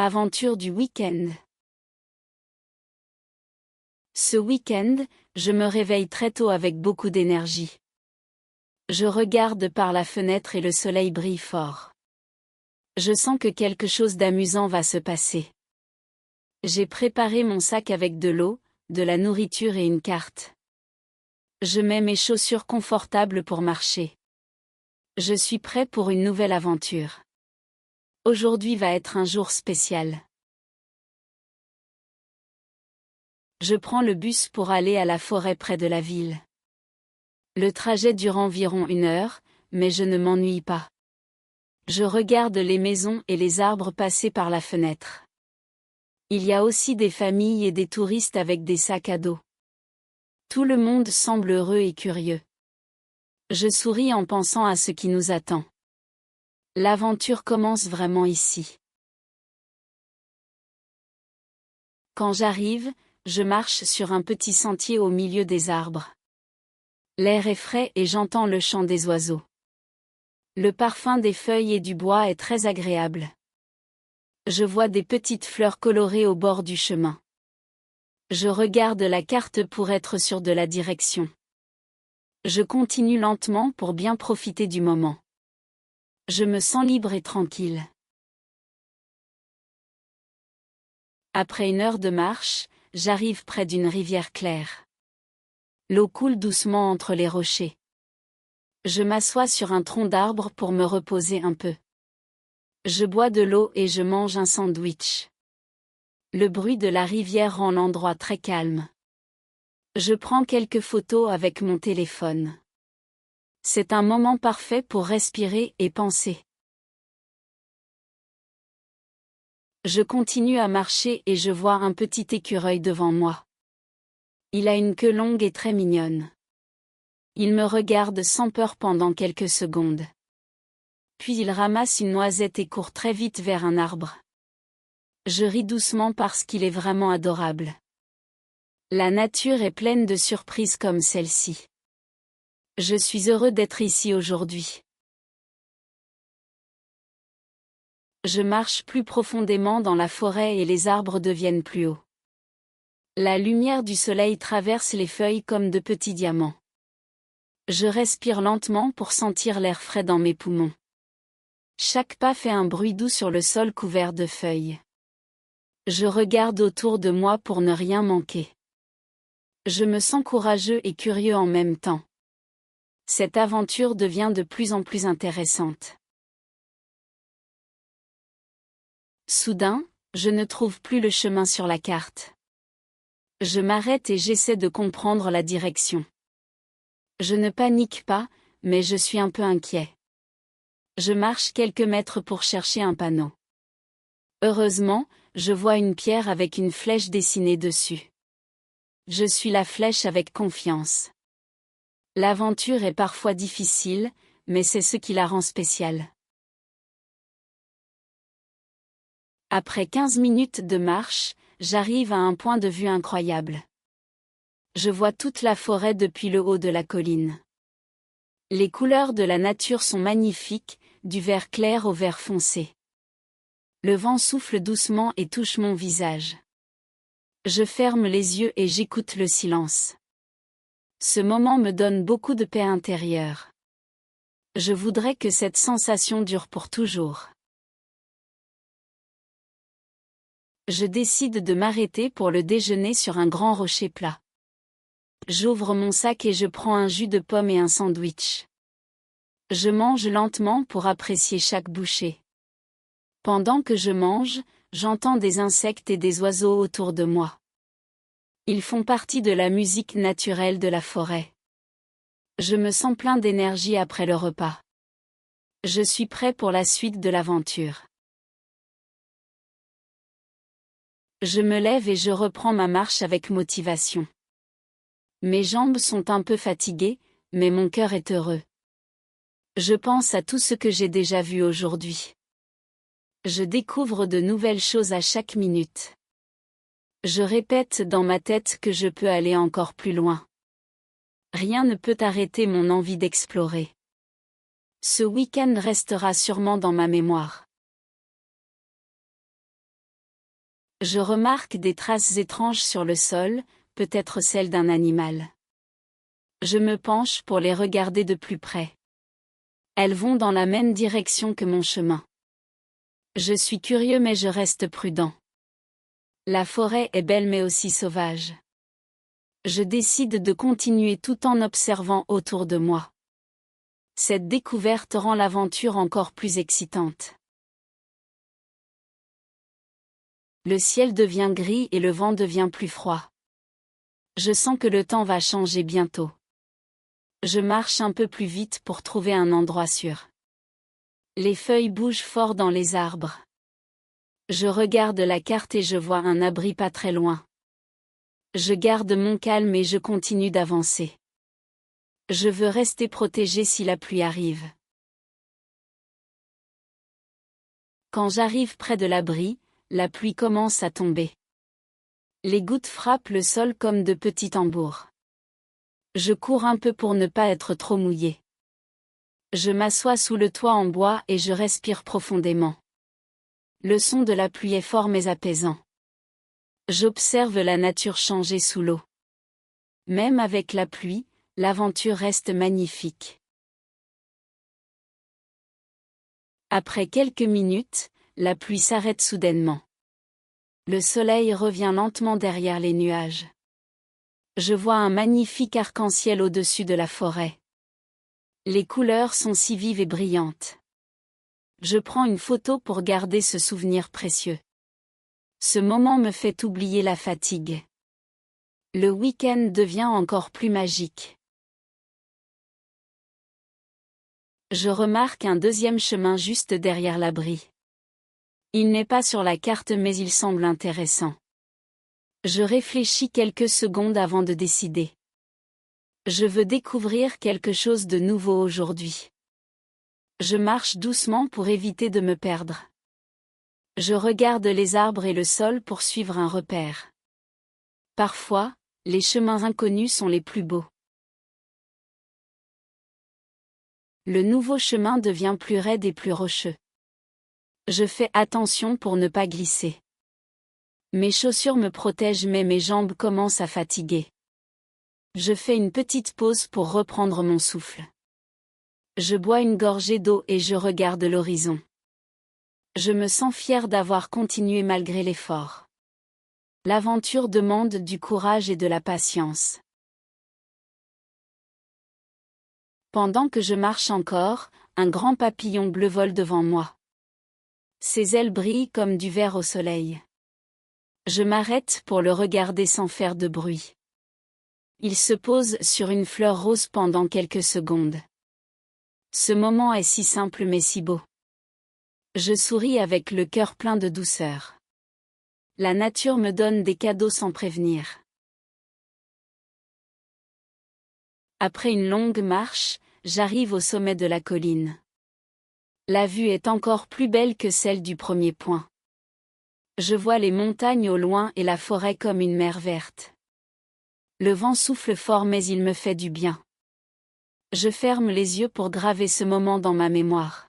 Aventure du week-end. Ce week-end, je me réveille très tôt avec beaucoup d'énergie. Je regarde par la fenêtre et le soleil brille fort. Je sens que quelque chose d'amusant va se passer. J'ai préparé mon sac avec de l'eau, de la nourriture et une carte. Je mets mes chaussures confortables pour marcher. Je suis prêt pour une nouvelle aventure. Aujourd'hui va être un jour spécial. Je prends le bus pour aller à la forêt près de la ville. Le trajet dure environ 1 heure, mais je ne m'ennuie pas. Je regarde les maisons et les arbres passer par la fenêtre. Il y a aussi des familles et des touristes avec des sacs à dos. Tout le monde semble heureux et curieux. Je souris en pensant à ce qui nous attend. L'aventure commence vraiment ici. Quand j'arrive, je marche sur un petit sentier au milieu des arbres. L'air est frais et j'entends le chant des oiseaux. Le parfum des feuilles et du bois est très agréable. Je vois des petites fleurs colorées au bord du chemin. Je regarde la carte pour être sûr de la direction. Je continue lentement pour bien profiter du moment. Je me sens libre et tranquille. Après 1 heure de marche, j'arrive près d'une rivière claire. L'eau coule doucement entre les rochers. Je m'assois sur un tronc d'arbre pour me reposer un peu. Je bois de l'eau et je mange un sandwich. Le bruit de la rivière rend l'endroit très calme. Je prends quelques photos avec mon téléphone. C'est un moment parfait pour respirer et penser. Je continue à marcher et je vois un petit écureuil devant moi. Il a une queue longue et très mignonne. Il me regarde sans peur pendant quelques secondes. Puis il ramasse une noisette et court très vite vers un arbre. Je ris doucement parce qu'il est vraiment adorable. La nature est pleine de surprises comme celle-ci. Je suis heureux d'être ici aujourd'hui. Je marche plus profondément dans la forêt et les arbres deviennent plus hauts. La lumière du soleil traverse les feuilles comme de petits diamants. Je respire lentement pour sentir l'air frais dans mes poumons. Chaque pas fait un bruit doux sur le sol couvert de feuilles. Je regarde autour de moi pour ne rien manquer. Je me sens courageux et curieux en même temps. Cette aventure devient de plus en plus intéressante. Soudain, je ne trouve plus le chemin sur la carte. Je m'arrête et j'essaie de comprendre la direction. Je ne panique pas, mais je suis un peu inquiet. Je marche quelques mètres pour chercher un panneau. Heureusement, je vois une pierre avec une flèche dessinée dessus. Je suis la flèche avec confiance. L'aventure est parfois difficile, mais c'est ce qui la rend spéciale. Après 15 minutes de marche, j'arrive à un point de vue incroyable. Je vois toute la forêt depuis le haut de la colline. Les couleurs de la nature sont magnifiques, du vert clair au vert foncé. Le vent souffle doucement et touche mon visage. Je ferme les yeux et j'écoute le silence. Ce moment me donne beaucoup de paix intérieure. Je voudrais que cette sensation dure pour toujours. Je décide de m'arrêter pour le déjeuner sur un grand rocher plat. J'ouvre mon sac et je prends un jus de pomme et un sandwich. Je mange lentement pour apprécier chaque bouchée. Pendant que je mange, j'entends des insectes et des oiseaux autour de moi. Ils font partie de la musique naturelle de la forêt. Je me sens plein d'énergie après le repas. Je suis prêt pour la suite de l'aventure. Je me lève et je reprends ma marche avec motivation. Mes jambes sont un peu fatiguées, mais mon cœur est heureux. Je pense à tout ce que j'ai déjà vu aujourd'hui. Je découvre de nouvelles choses à chaque minute. Je répète dans ma tête que je peux aller encore plus loin. Rien ne peut arrêter mon envie d'explorer. Ce week-end restera sûrement dans ma mémoire. Je remarque des traces étranges sur le sol, peut-être celles d'un animal. Je me penche pour les regarder de plus près. Elles vont dans la même direction que mon chemin. Je suis curieux mais je reste prudent. La forêt est belle mais aussi sauvage. Je décide de continuer tout en observant autour de moi. Cette découverte rend l'aventure encore plus excitante. Le ciel devient gris et le vent devient plus froid. Je sens que le temps va changer bientôt. Je marche un peu plus vite pour trouver un endroit sûr. Les feuilles bougent fort dans les arbres. Je regarde la carte et je vois un abri pas très loin. Je garde mon calme et je continue d'avancer. Je veux rester protégé si la pluie arrive. Quand j'arrive près de l'abri, la pluie commence à tomber. Les gouttes frappent le sol comme de petits tambours. Je cours un peu pour ne pas être trop mouillé. Je m'assois sous le toit en bois et je respire profondément. Le son de la pluie est fort mais apaisant. J'observe la nature changer sous l'eau. Même avec la pluie, l'aventure reste magnifique. Après quelques minutes, la pluie s'arrête soudainement. Le soleil revient lentement derrière les nuages. Je vois un magnifique arc-en-ciel au-dessus de la forêt. Les couleurs sont si vives et brillantes. Je prends une photo pour garder ce souvenir précieux. Ce moment me fait oublier la fatigue. Le week-end devient encore plus magique. Je remarque un deuxième chemin juste derrière l'abri. Il n'est pas sur la carte mais il semble intéressant. Je réfléchis quelques secondes avant de décider. Je veux découvrir quelque chose de nouveau aujourd'hui. Je marche doucement pour éviter de me perdre. Je regarde les arbres et le sol pour suivre un repère. Parfois, les chemins inconnus sont les plus beaux. Le nouveau chemin devient plus raide et plus rocheux. Je fais attention pour ne pas glisser. Mes chaussures me protègent mais mes jambes commencent à fatiguer. Je fais une petite pause pour reprendre mon souffle. Je bois une gorgée d'eau et je regarde l'horizon. Je me sens fier d'avoir continué malgré l'effort. L'aventure demande du courage et de la patience. Pendant que je marche encore, un grand papillon bleu vole devant moi. Ses ailes brillent comme du verre au soleil. Je m'arrête pour le regarder sans faire de bruit. Il se pose sur une fleur rose pendant quelques secondes. Ce moment est si simple mais si beau. Je souris avec le cœur plein de douceur. La nature me donne des cadeaux sans prévenir. Après une longue marche, j'arrive au sommet de la colline. La vue est encore plus belle que celle du premier point. Je vois les montagnes au loin et la forêt comme une mer verte. Le vent souffle fort mais il me fait du bien. Je ferme les yeux pour graver ce moment dans ma mémoire.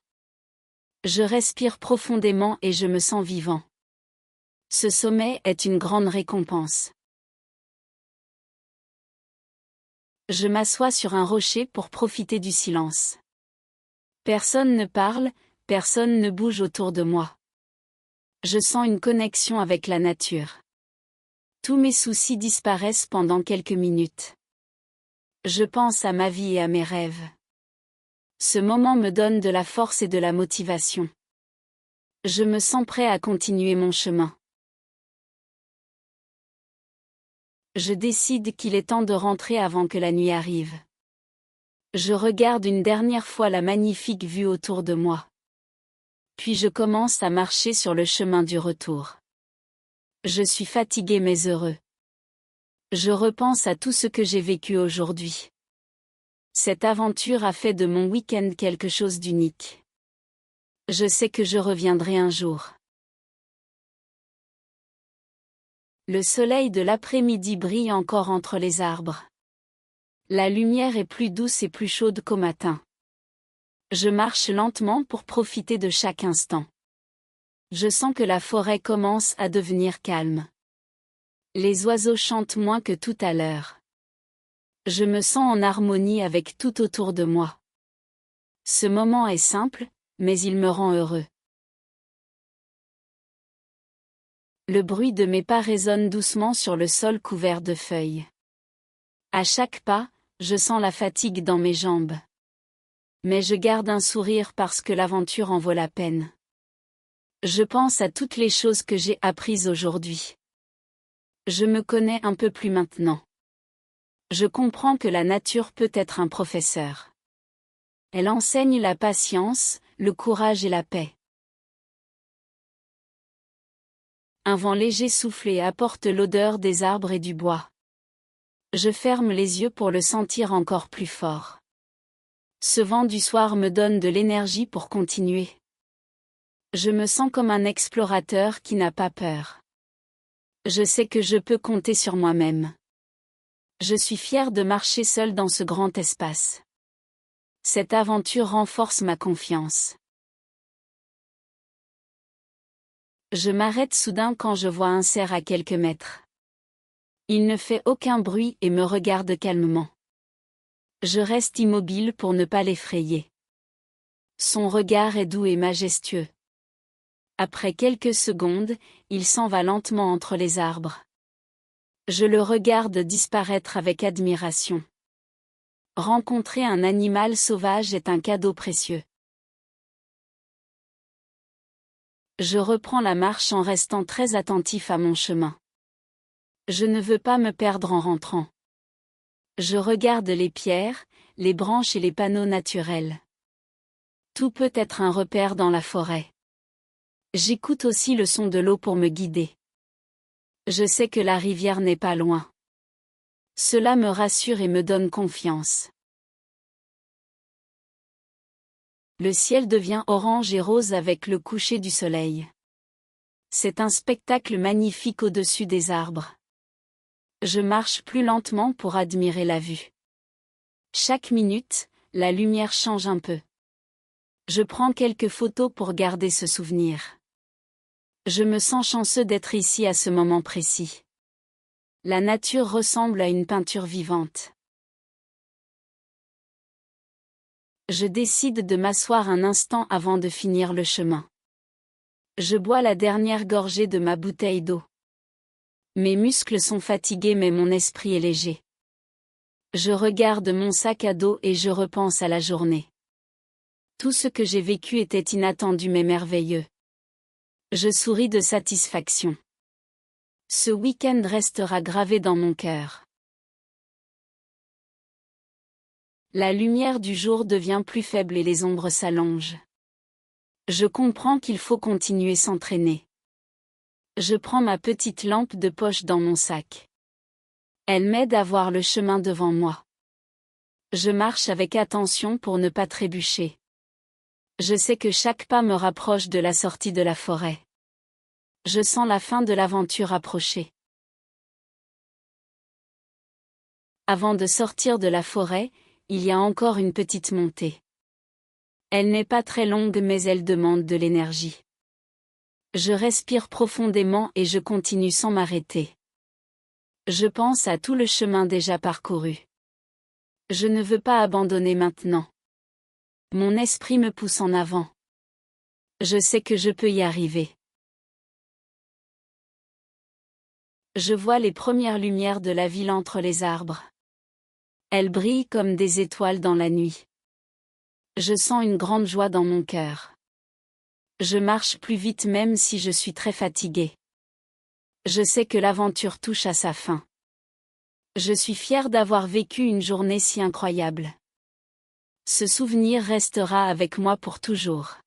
Je respire profondément et je me sens vivant. Ce sommet est une grande récompense. Je m'assois sur un rocher pour profiter du silence. Personne ne parle, personne ne bouge autour de moi. Je sens une connexion avec la nature. Tous mes soucis disparaissent pendant quelques minutes. Je pense à ma vie et à mes rêves. Ce moment me donne de la force et de la motivation. Je me sens prêt à continuer mon chemin. Je décide qu'il est temps de rentrer avant que la nuit arrive. Je regarde une dernière fois la magnifique vue autour de moi. Puis je commence à marcher sur le chemin du retour. Je suis fatigué mais heureux. Je repense à tout ce que j'ai vécu aujourd'hui. Cette aventure a fait de mon week-end quelque chose d'unique. Je sais que je reviendrai un jour. Le soleil de l'après-midi brille encore entre les arbres. La lumière est plus douce et plus chaude qu'au matin. Je marche lentement pour profiter de chaque instant. Je sens que la forêt commence à devenir calme. Les oiseaux chantent moins que tout à l'heure. Je me sens en harmonie avec tout autour de moi. Ce moment est simple, mais il me rend heureux. Le bruit de mes pas résonne doucement sur le sol couvert de feuilles. À chaque pas, je sens la fatigue dans mes jambes. Mais je garde un sourire parce que l'aventure en vaut la peine. Je pense à toutes les choses que j'ai apprises aujourd'hui. Je me connais un peu plus maintenant. Je comprends que la nature peut être un professeur. Elle enseigne la patience, le courage et la paix. Un vent léger souffle et apporte l'odeur des arbres et du bois. Je ferme les yeux pour le sentir encore plus fort. Ce vent du soir me donne de l'énergie pour continuer. Je me sens comme un explorateur qui n'a pas peur. Je sais que je peux compter sur moi-même. Je suis fière de marcher seule dans ce grand espace. Cette aventure renforce ma confiance. Je m'arrête soudain quand je vois un cerf à quelques mètres. Il ne fait aucun bruit et me regarde calmement. Je reste immobile pour ne pas l'effrayer. Son regard est doux et majestueux. Après quelques secondes, il s'en va lentement entre les arbres. Je le regarde disparaître avec admiration. Rencontrer un animal sauvage est un cadeau précieux. Je reprends la marche en restant très attentif à mon chemin. Je ne veux pas me perdre en rentrant. Je regarde les pierres, les branches et les panneaux naturels. Tout peut être un repère dans la forêt. J'écoute aussi le son de l'eau pour me guider. Je sais que la rivière n'est pas loin. Cela me rassure et me donne confiance. Le ciel devient orange et rose avec le coucher du soleil. C'est un spectacle magnifique au-dessus des arbres. Je marche plus lentement pour admirer la vue. Chaque minute, la lumière change un peu. Je prends quelques photos pour garder ce souvenir. Je me sens chanceux d'être ici à ce moment précis. La nature ressemble à une peinture vivante. Je décide de m'asseoir un instant avant de finir le chemin. Je bois la dernière gorgée de ma bouteille d'eau. Mes muscles sont fatigués mais mon esprit est léger. Je regarde mon sac à dos et je repense à la journée. Tout ce que j'ai vécu était inattendu mais merveilleux. Je souris de satisfaction. Ce week-end restera gravé dans mon cœur. La lumière du jour devient plus faible et les ombres s'allongent. Je comprends qu'il faut continuer s'entraîner. Je prends ma petite lampe de poche dans mon sac. Elle m'aide à voir le chemin devant moi. Je marche avec attention pour ne pas trébucher. Je sais que chaque pas me rapproche de la sortie de la forêt. Je sens la fin de l'aventure approcher. Avant de sortir de la forêt, il y a encore une petite montée. Elle n'est pas très longue mais elle demande de l'énergie. Je respire profondément et je continue sans m'arrêter. Je pense à tout le chemin déjà parcouru. Je ne veux pas abandonner maintenant. Mon esprit me pousse en avant. Je sais que je peux y arriver. Je vois les premières lumières de la ville entre les arbres. Elles brillent comme des étoiles dans la nuit. Je sens une grande joie dans mon cœur. Je marche plus vite même si je suis très fatiguée. Je sais que l'aventure touche à sa fin. Je suis fière d'avoir vécu une journée si incroyable. Ce souvenir restera avec moi pour toujours.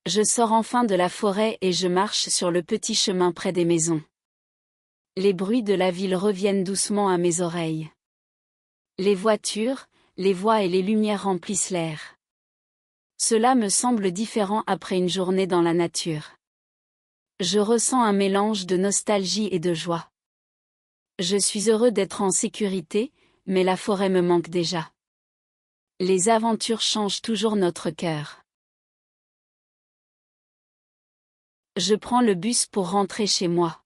Je sors enfin de la forêt et je marche sur le petit chemin près des maisons. Les bruits de la ville reviennent doucement à mes oreilles. Les voitures, les voix et les lumières remplissent l'air. Cela me semble différent après une journée dans la nature. Je ressens un mélange de nostalgie et de joie. Je suis heureux d'être en sécurité, mais la forêt me manque déjà. Les aventures changent toujours notre cœur. Je prends le bus pour rentrer chez moi.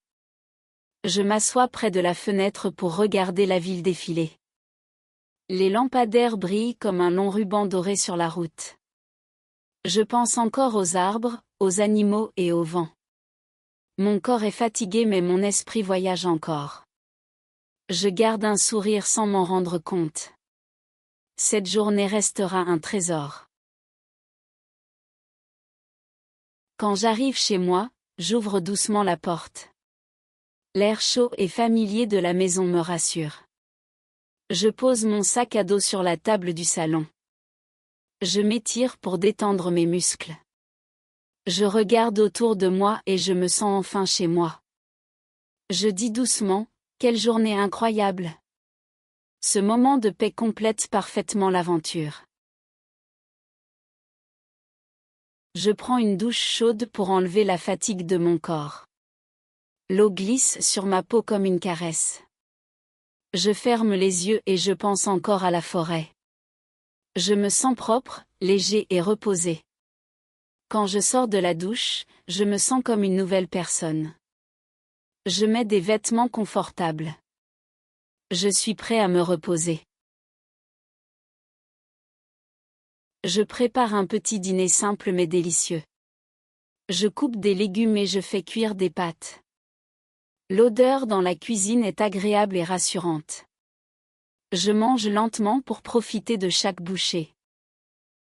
Je m'assois près de la fenêtre pour regarder la ville défiler. Les lampadaires brillent comme un long ruban doré sur la route. Je pense encore aux arbres, aux animaux et au vent. Mon corps est fatigué mais mon esprit voyage encore. Je garde un sourire sans m'en rendre compte. Cette journée restera un trésor. Quand j'arrive chez moi, j'ouvre doucement la porte. L'air chaud et familier de la maison me rassure. Je pose mon sac à dos sur la table du salon. Je m'étire pour détendre mes muscles. Je regarde autour de moi et je me sens enfin chez moi. Je dis doucement, quelle journée incroyable. Ce moment de paix complète parfaitement l'aventure. Je prends une douche chaude pour enlever la fatigue de mon corps. L'eau glisse sur ma peau comme une caresse. Je ferme les yeux et je pense encore à la forêt. Je me sens propre, léger et reposé. Quand je sors de la douche, je me sens comme une nouvelle personne. Je mets des vêtements confortables. Je suis prêt à me reposer. Je prépare un petit dîner simple mais délicieux. Je coupe des légumes et je fais cuire des pâtes. L'odeur dans la cuisine est agréable et rassurante. Je mange lentement pour profiter de chaque bouchée.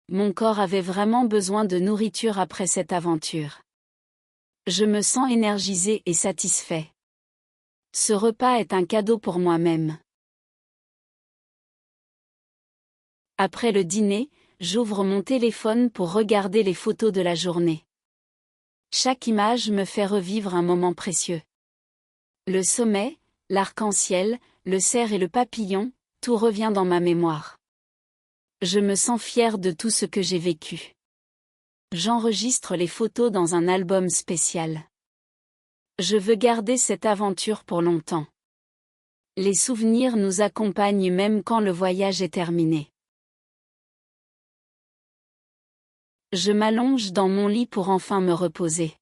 Mon corps avait vraiment besoin de nourriture après cette aventure. Je me sens énergisé et satisfait. Ce repas est un cadeau pour moi-même. Après le dîner, j'ouvre mon téléphone pour regarder les photos de la journée. Chaque image me fait revivre un moment précieux. Le sommet, l'arc-en-ciel, le cerf et le papillon, tout revient dans ma mémoire. Je me sens fier de tout ce que j'ai vécu. J'enregistre les photos dans un album spécial. Je veux garder cette aventure pour longtemps. Les souvenirs nous accompagnent même quand le voyage est terminé. Je m'allonge dans mon lit pour enfin me reposer.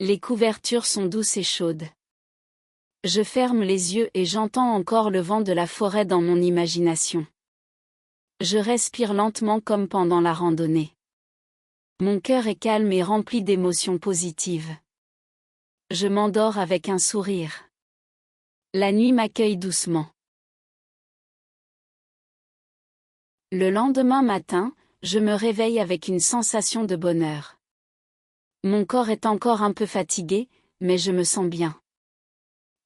Les couvertures sont douces et chaudes. Je ferme les yeux et j'entends encore le vent de la forêt dans mon imagination. Je respire lentement comme pendant la randonnée. Mon cœur est calme et rempli d'émotions positives. Je m'endors avec un sourire. La nuit m'accueille doucement. Le lendemain matin, je me réveille avec une sensation de bonheur. Mon corps est encore un peu fatigué, mais je me sens bien.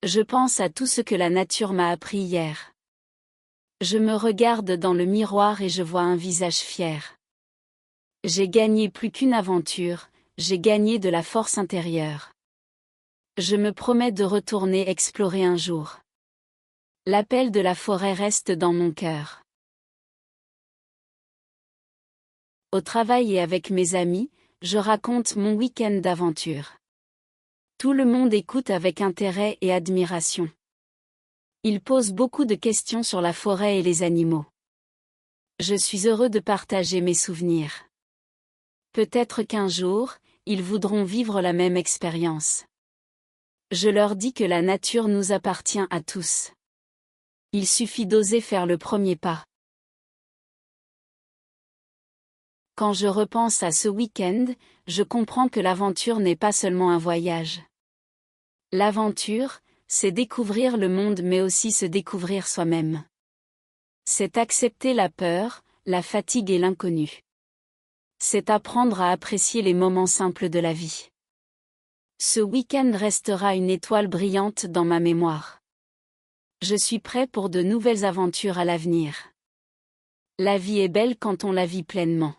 Je pense à tout ce que la nature m'a appris hier. Je me regarde dans le miroir et je vois un visage fier. J'ai gagné plus qu'une aventure, j'ai gagné de la force intérieure. Je me promets de retourner explorer un jour. L'appel de la forêt reste dans mon cœur. Au travail et avec mes amis, je raconte mon week-end d'aventure. Tout le monde écoute avec intérêt et admiration. Ils posent beaucoup de questions sur la forêt et les animaux. Je suis heureux de partager mes souvenirs. Peut-être qu'un jour, ils voudront vivre la même expérience. Je leur dis que la nature nous appartient à tous. Il suffit d'oser faire le premier pas. Quand je repense à ce week-end, je comprends que l'aventure n'est pas seulement un voyage. L'aventure, c'est découvrir le monde mais aussi se découvrir soi-même. C'est accepter la peur, la fatigue et l'inconnu. C'est apprendre à apprécier les moments simples de la vie. Ce week-end restera une étoile brillante dans ma mémoire. Je suis prêt pour de nouvelles aventures à l'avenir. La vie est belle quand on la vit pleinement.